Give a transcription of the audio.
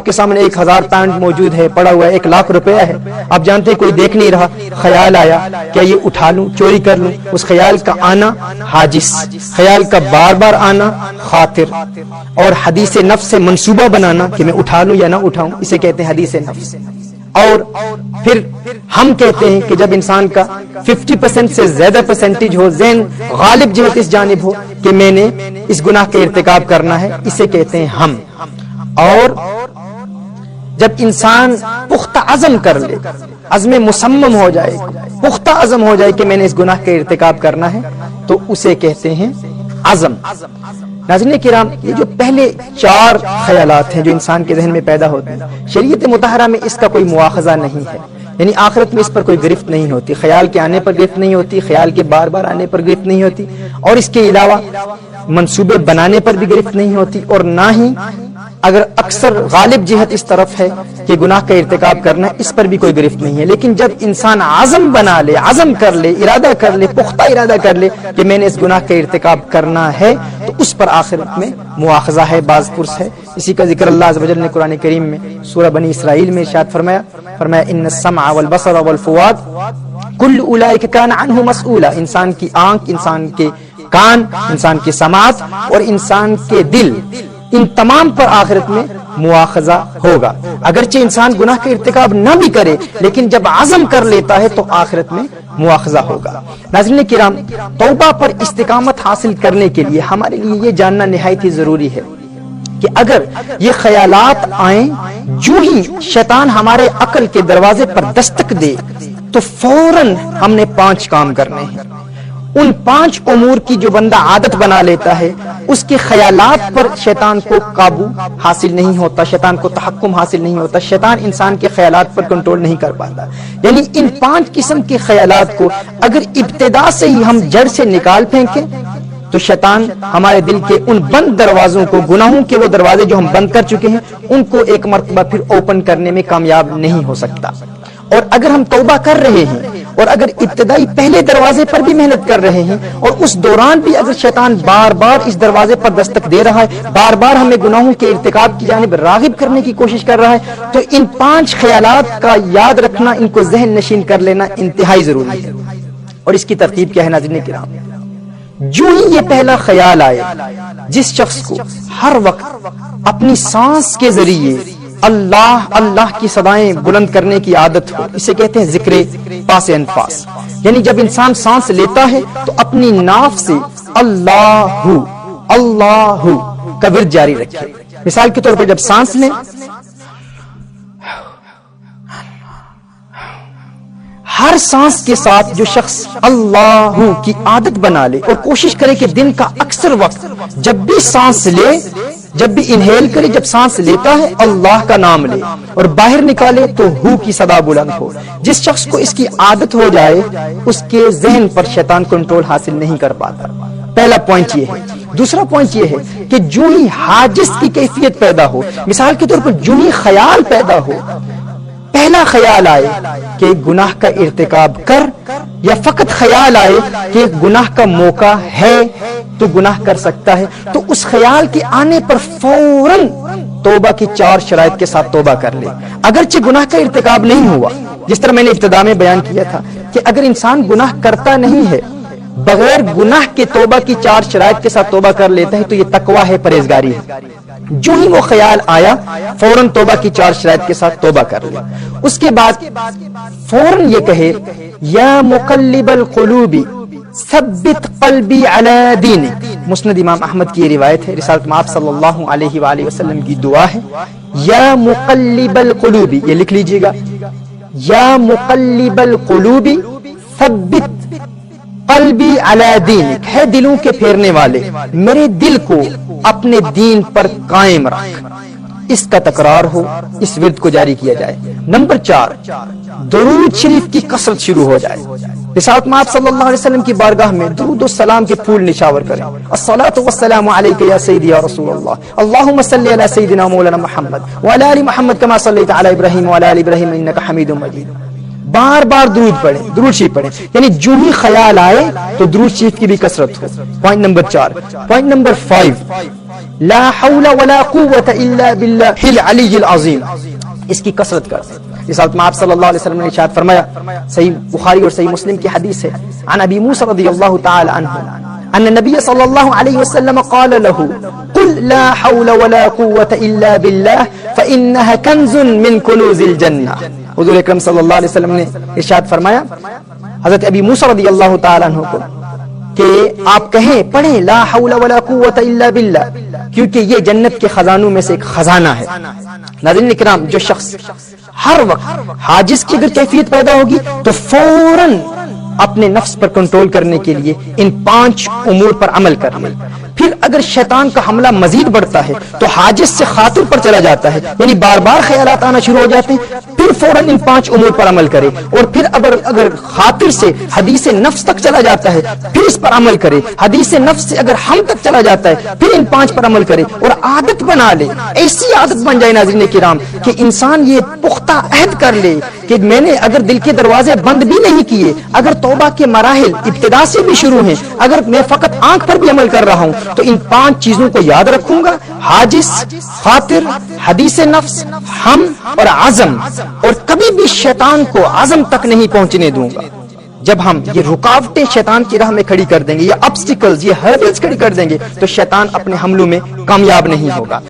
آپ کے سامنے 1000 پاؤنڈ موجود ہے، پڑا ہوا ہے، 1,00,000 روپیہ ہے، آپ جانتے ہیں کوئی دیکھ نہیں رہا، خیال آیا کیا یہ اٹھا لوں، چوری کر لوں، اس خیال کا آنا حاجس، خیال کا بار بار آنا خاطر، اور حدیث نفس سے منصوبہ بنانا کہ میں اٹھا لوں یا نہ اٹھاؤں، اسے کہتے ہیں حدیث نفس۔ اور پھر ہم کہتے ہیں کہ جب انسان کا 50% سے زیادہ پرسنٹیج ہو، ذہن غالب جہت اس جانب ہو کہ میں نے اس گناہ کا ارتکاب کرنا ہے، اسے کہتے ہیں ہم۔ اور جب انسان پختہ عزم کر لے، عزم مصمم ہو جائے، پختہ عزم ہو جائے کہ میں نے اس گناہ کا ارتکاب کرنا ہے، تو اسے کہتے ہیں عزم۔ ناظرین کرام، یہ جو پہلے 4 خیالات ہیں جو انسان کے ذہن میں پیدا ہوتے ہیں، شریعت مطہرہ میں اس کا کوئی مواخذہ نہیں ہے، یعنی آخرت میں اس پر کوئی گرفت نہیں ہوتی، خیال کے آنے پر گرفت نہیں ہوتی، خیال کے بار بار آنے پر گرفت نہیں ہوتی، اور اس کے علاوہ منصوبے بنانے پر بھی گرفت نہیں ہوتی، اور نہ ہی اگر اکثر غالب جہت اس طرف ہے کہ گناہ کا ارتکاب کرنا، اس پر بھی کوئی گرفت نہیں ہے۔ لیکن جب انسان عزم بنا لے، عزم کر لے، ارادہ کر لے، پختہ ارادہ کر لے کہ میں نے اس گناہ کا ارتکاب کرنا ہے، تو اس پر آخرت میں مواخذہ ہے، باز پرس ہے۔ اسی کا ذکر اللہ عز و جل نے قرآن کریم میں سورہ بنی اسرائیل میں ارشاد فرمایا ان السمع والبصر والفؤاد کل اولئک کان عنہ مسئولا، انسان کی آنکھ، انسان کے کان، انسان کی سماعت اور انسان کے دل، ان تمام پر آخرت میں مواخذہ ہوگا۔ اگرچہ انسان گناہ کا ارتکاب نہ بھی کرے، لیکن جب عزم کر لیتا ہے تو آخرت میں مواخذہ ہوگا۔ ناظرین کرام، توبہ پر استقامت حاصل کرنے کے لیے ہمارے لیے یہ جاننا نہایت ہی ضروری ہے کہ اگر یہ خیالات آئیں، جو ہی شیطان ہمارے عقل کے دروازے پر دستک دے تو فوراً ہم نے 5 کام کرنے ہیں۔ ان 5 امور کی جو بندہ عادت بنا لیتا ہے، اس کے خیالات پر شیطان کو قابو حاصل نہیں ہوتا، شیطان کو تحکم حاصل نہیں ہوتا، شیطان انسان کے خیالات پر کنٹرول نہیں کر پاتا۔ یعنی ان 5 قسم کے خیالات کو اگر ابتدا سے ہی ہم جڑ سے نکال پھینکیں تو شیطان ہمارے دل کے ان بند دروازوں کو، گناہوں کے وہ دروازے جو ہم بند کر چکے ہیں، ان کو ایک مرتبہ پھر اوپن کرنے میں کامیاب نہیں ہو سکتا۔ اور اگر ہم توبہ کر رہے ہیں اور اگر ابتدائی پہلے دروازے پر بھی محنت کر رہے ہیں، اور اس دوران بھی اگر شیطان بار بار اس دروازے پر دستک دے رہا ہے، بار بار ہمیں گناہوں کے ارتکاب کی جانب راغب کرنے کی کوشش کر رہا ہے، تو ان 5 خیالات کا یاد رکھنا، ان کو ذہن نشین کر لینا انتہائی ضروری ہے۔ اور اس کی ترتیب کیا ہے ناظرین کرام؟ جو ہی یہ پہلا خیال آئے، جس شخص کو ہر وقت اپنی سانس کے ذریعے اللہ اللہ کی صدائیں بلند کرنے کی عادت ہو، اسے کہتے ہیں ذکر پاس انفاس، یعنی جب انسان سانس لیتا ہے تو اپنی ناف سے اللہ اللہ کا ورد جاری رکھے۔ مثال کے طور پر جب سانس لیں، ہر سانس کے ساتھ جو شخص اللہ کی عادت بنا لے اور کوشش کرے کہ دن کا اکثر وقت جب بھی سانس لے، جب بھی انہیل کرے، جب سانس لیتا ہے اللہ کا نام لے، اور باہر نکالے تو ہو کی صدا بلند ہو۔ جس شخص کو اس کی عادت ہو جائے، اس کے ذہن پر شیطان کنٹرول حاصل نہیں کر پاتا۔ پہلا پوائنٹ یہ ہے۔ دوسرا پوائنٹ یہ ہے کہ جو ہی حاجز کی کیفیت پیدا ہو، مثال کے طور پر جو ہی خیال پیدا ہو، پہلا خیال آئے کہ گناہ کا ارتکاب کر، یا فقط خیال آئے کہ گناہ کا موقع ہے تو گناہ کر سکتا ہے، تو اس خیال کے آنے پر فوراً توبہ کی 4 شرائط کے ساتھ توبہ کر لے۔ اگرچہ گناہ کا ارتکاب نہیں ہوا، جس طرح میں نے ابتدا میں بیان کیا تھا کہ اگر انسان گناہ کرتا نہیں ہے، بغیر گناہ کے توبہ کی 4 شرائط کے ساتھ توبہ کر لیتا ہے، تو یہ تقویٰ ہے، پرہیزگاری ہے۔ جو ہی وہ خیال آیا فوراً توبہ کی 4 شرائط کے ساتھ توبہ کر لے۔ اس کے بعد فوراً یہ کہے یا مقلب القلوب ثبت قلبی علی دینک۔ مسند امام احمد کی یہ روایت ہے، رسالت مآب صلی اللہ علیہ وآلہ وسلم کی دعا ہے، یا مقلب القلوب، یہ لکھ لیجئے گا، یا مقلب القلوب ثبت قلبی علی دینک، ہے دلوں کے پھیرنے والے، میرے دل کو اپنے دین پر قائم رکھ۔ اس کا تکرار ہو، اس ورد کو جاری کیا جائے۔ نمبر 4، درود شریف کی کثرت شروع ہو جائے۔ رسالت مآب صلی اللہ علیہ وسلم کی بارگاہ میں درود و سلام کے پھول نشاور کریں۔ الصلاۃ والسلام علیک یا سیدی یا رسول اللہ، اللہم صلی علی سیدنا مولانا محمد وعلی آل محمد کما صلیت علی ابراہیم وعلی آل ابراہیم انک حمید مجید۔ بار بار درود پڑھیں، درود شریف پڑھیں، یعنی جو ہی خیال آئے تو درود شریف کی بھی کثرت ہو۔ Point number 4۔ پوائنٹ نمبر 5، لا حول ولا قوة الا باللہ العلی العظیم، اس کی کثرت کرتے ہیں۔ اس حالت میں آپ صلی اللہ علیہ وسلم نے ارشاد فرمایا، صحیح بخاری اور صحیح مسلم کی حدیث ہے، عن ابی موسیٰ رضی اللہ تعالی عنہ ان النبی صلی اللہ علیہ وسلم قال له قل لا حول ولا قوة الا باللہ فإنها کنز من کنوز الجنہ۔ حضور اکرم صلی اللہ علیہ وسلم نے ارشاد فرمایا حضرت ابی موسیٰ رضی اللہ تعالی عنہ کو کہ آپ کہیں پڑھیں لا حول ولا قوة الا باللہ، کیونکہ یہ جنت کے خزانوں میں سے ایک خزانہ ہے۔ ناظرین اکرام، جو شخص ہر وقت حاجز کی اگر کیفیت پیدا ہوگی تو فوراً اپنے نفس پر کنٹرول کرنے کے لیے ان 5 امور پر عمل کر لے۔ پھر اگر شیطان کا حملہ مزید بڑھتا ہے تو حاجز سے خاطر پر چلا جاتا ہے، یعنی بار بار خیالات آنا شروع ہو جاتے ہیں، پھر فوراً ان 5 امور پر عمل کرے، اور پھر اگر خاطر سے حدیث نفس تک چلا جاتا ہے پھر اس پر عمل کرے، حدیث نفس سے اگر ہم تک چلا جاتا ہے پھر ان 5 پر عمل کرے، اور عادت بنا لے، ایسی عادت بن جائے ناظرین کرام کہ انسان یہ پختہ عہد کر لے کہ میں نے اگر دل کے دروازے بند بھی نہیں کیے، اگر توبہ کے مراحل ابتدا سے بھی شروع ہیں، اگر میں فقط آنکھ پر بھی عمل کر رہا ہوں تو ان 5 چیزوں کو یاد رکھوں گا، حاجز، خاطر، حدیث نفس، ہم اور عزم، اور کبھی بھی شیطان کو عزم تک نہیں پہنچنے دوں گا۔ جب ہم یہ رکاوٹیں شیطان کی راہ میں کھڑی کر دیں گے، یہ obstacles، یہ hurdles کھڑی کر دیں گے تو شیطان اپنے حملوں میں کامیاب نہیں ہوگا۔